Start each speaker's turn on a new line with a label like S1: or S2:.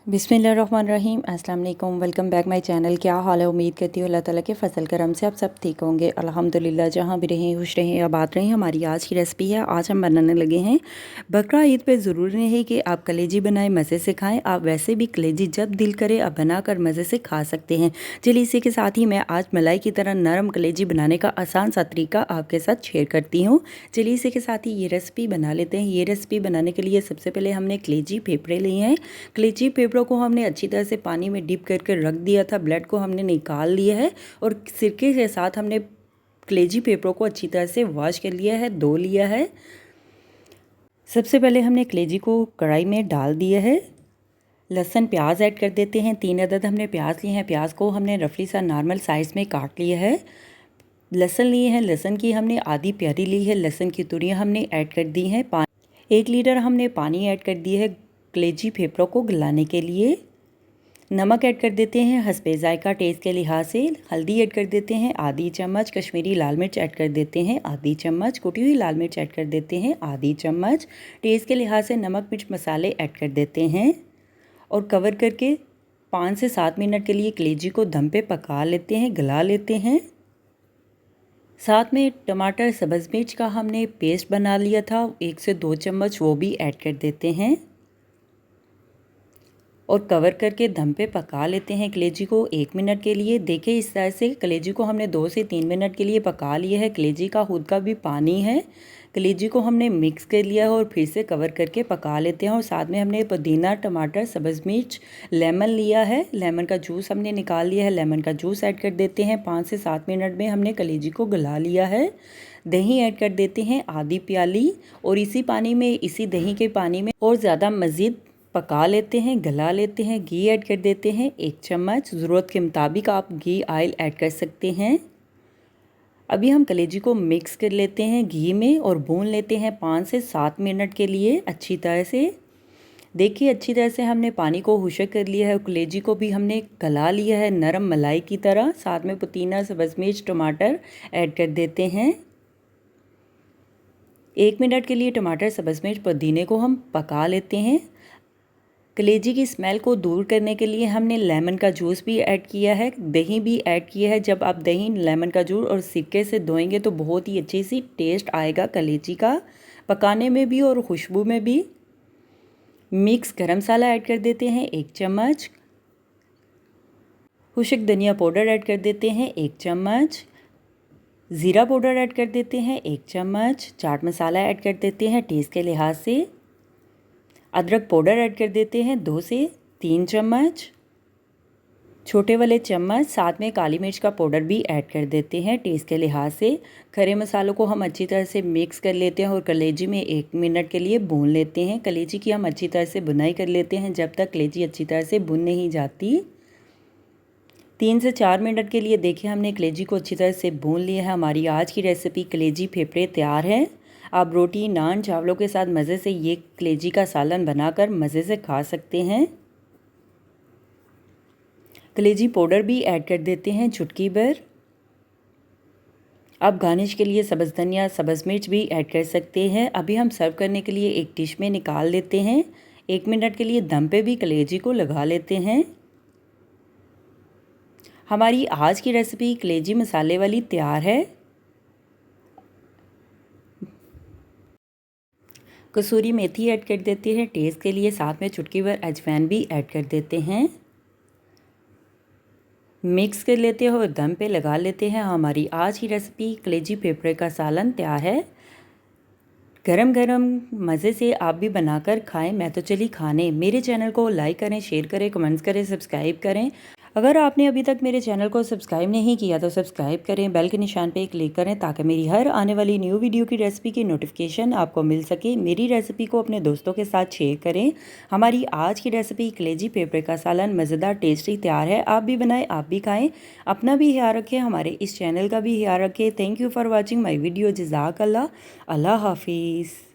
S1: बिस्मिल्लाहिर्रहमानिर्रहीम। अस्सलाम वालेकुम। Welcome back my channel. क्या हाल है? उम्मीद करती हूँ अल्लाह ताला के फ़ज़ल करम से आप सब ठीक होंगे। अल्हम्दुलिल्लाह, जहाँ भी रहें खुश रहें, आबाद रहें। हमारी आज की रेसिपी है, आज हम बनाने लगे हैं बकरा ईद पे। ज़रूरी नहीं है कि आप कलेजी बनाएं मज़े से खाएं, आप वैसे भी कलेजी जब दिल करे आप बनाकर मज़े से खा सकते हैं। चलिए, इसी के साथ ही मैं आज मलाई की तरह नरम कलेजी बनाने का आसान सा तरीका आपके साथ शेयर करती हूँ। चलिए, इसी के साथ ही ये रेसिपी बना लेते हैं। ये रेसिपी बनाने के लिए सबसे पहले हमने कलेजी फेफड़े लिए हैं। कलेजी फेफड़ों को हमने अच्छी तरह से पानी में डिप करके रख दिया था। ब्लड को हमने निकाल लिया है और सिरके के साथ हमने कलेजी फेफड़ों को अच्छी तरह से वॉश कर लिया है, धो लिया है। सबसे पहले हमने कलेजी को कढ़ाई में डाल दिया है। लहसुन प्याज ऐड कर देते हैं। 3 अदद हमने प्याज लिए हैं। प्याज को हमने रफली सा नॉर्मल साइज़ में काट लिया है। लहसुन लिए हैं, लहसुन की हमने आधी प्यारी ली है। लहसुन की तुरियाँ हमने ऐड कर दी हैं। 1 लीटर हमने पानी ऐड कर दिया है कलेजी फेफड़ों को गलाने के लिए। नमक ऐड कर देते हैं हस्बे जायका टेस्ट के लिहाज से। हल्दी ऐड कर देते हैं आधी चम्मच। कश्मीरी लाल मिर्च ऐड कर देते हैं आधी चम्मच। कुटी हुई लाल मिर्च ऐड कर देते हैं आधी चम्मच। टेस्ट के लिहाज से नमक मिर्च मसाले ऐड कर देते हैं और कवर करके 5 से 7 मिनट के लिए कलेजी को दम पे पका लेते हैं, गला लेते हैं। साथ में टमाटर सब्ज़ मिर्च का हमने पेस्ट बना लिया था 1 से 2 चम्मच, वो भी ऐड कर देते हैं और कवर करके दम पे पका लेते हैं कलेजी को 1 मिनट के लिए। देखिए, इस तरह से कलेजी को हमने 2 से 3 मिनट के लिए पका लिया है। कलेजी का खुद का भी पानी है। कलेजी को हमने मिक्स कर लिया है और फिर से कवर करके पका लेते हैं। और साथ में हमने पुदीना, टमाटर, सब्ज़ मिर्च, लेमन लिया है। लेमन का जूस हमने निकाल लिया है। लेमन का जूस ऐड कर देते हैं। 5 से 7 मिनट में हमने कलेजी को गला लिया है। दही ऐड कर देते हैं आधी प्याली और इसी पानी में, इसी दही के पानी में और ज़्यादा मज़ीद पका लेते हैं, गला लेते हैं। घी ऐड कर देते हैं 1 चम्मच। ज़रूरत के मुताबिक आप घी ऑयल ऐड कर सकते हैं। अभी हम कलेजी को मिक्स कर लेते हैं घी में और भून लेते हैं 5 से 7 मिनट के लिए अच्छी तरह से। देखिए, अच्छी तरह से हमने पानी को खुश्क कर लिया है और कलेजी को भी हमने गला लिया है नरम मलाई की तरह। साथ में पुदीना, सब्ज़ मिर्च, टमाटर ऐड कर देते हैं। 1 मिनट के लिए टमाटर, सब्ज़ मिर्च, पुदीने को हम पका लेते हैं। कलेजी की स्मेल को दूर करने के लिए हमने लेमन का जूस भी ऐड किया है, दही भी ऐड किया है। जब आप दही, लेमन का जूस और सिरके से धोएंगे तो बहुत ही अच्छी सी टेस्ट आएगा कलेजी का, पकाने में भी और खुशबू में भी। मिक्स गरम मसाला ऐड कर देते हैं 1 चम्मच। खुश्क धनिया पाउडर ऐड कर देते हैं 1 चम्मच। ज़ीरा पाउडर ऐड कर देते हैं 1 चम्मच। चाट मसाला ऐड कर देते हैं टेस्ट के लिहाज से। अदरक पाउडर ऐड कर देते हैं 2 से 3 चम्मच, छोटे वाले चम्मच। साथ में काली मिर्च का पाउडर भी ऐड कर देते हैं टेस्ट के लिहाज से। खड़े मसालों को हम अच्छी तरह से मिक्स कर लेते हैं और कलेजी में 1 मिनट के लिए भून लेते हैं। कलेजी की हम अच्छी तरह से भुनाई कर लेते हैं जब तक कलेजी अच्छी तरह से भुन नहीं जाती। 3 से 4 मिनट के लिए देखिए हमने कलेजी को अच्छी तरह से भून लिया है। हमारी आज की रेसिपी कलेजी फेफड़े तैयार है। आप रोटी, नान, चावलों के साथ मज़े से ये कलेजी का सालन बनाकर मज़े से खा सकते हैं। कलेजी पाउडर भी ऐड कर देते हैं चुटकी भर। आप गार्निश के लिए सब्ज़ धनिया, सब्ज़ मिर्च भी ऐड कर सकते हैं। अभी हम सर्व करने के लिए एक डिश में निकाल लेते हैं। 1 मिनट के लिए दम पे भी कलेजी को लगा लेते हैं। हमारी आज की रेसिपी कलेजी मसाले वाली तैयार है। कसूरी मेथी ऐड कर देते हैं टेस्ट के लिए। साथ में चुटकी भर अजवाइन भी ऐड कर देते हैं। मिक्स कर लेते हैं और दम पे लगा लेते हैं। हमारी आज की रेसिपी कलेजी फेफड़े का सालन तैयार है। गरम गरम मज़े से आप भी बनाकर खाएं। मैं तो चली खाने। मेरे चैनल को लाइक करें, शेयर करें, कमेंट्स करें, सब्सक्राइब करें। अगर आपने अभी तक मेरे चैनल को सब्सक्राइब नहीं किया तो सब्सक्राइब करें, बेल के निशान पे क्लिक करें ताकि मेरी हर आने वाली न्यू वीडियो की रेसिपी की नोटिफिकेशन आपको मिल सके। मेरी रेसिपी को अपने दोस्तों के साथ शेयर करें। हमारी आज की रेसिपी कलेजी फेफड़े का सालन मज़ेदार टेस्टी तैयार है। आप भी बनाएं, आप भी खाएं। अपना भी ख्याल रखें, हमारे इस चैनल का भी ख्याल रखें। Thank you for watching my video. जज़ाकल्लाह। अल्लाह हाफिज़।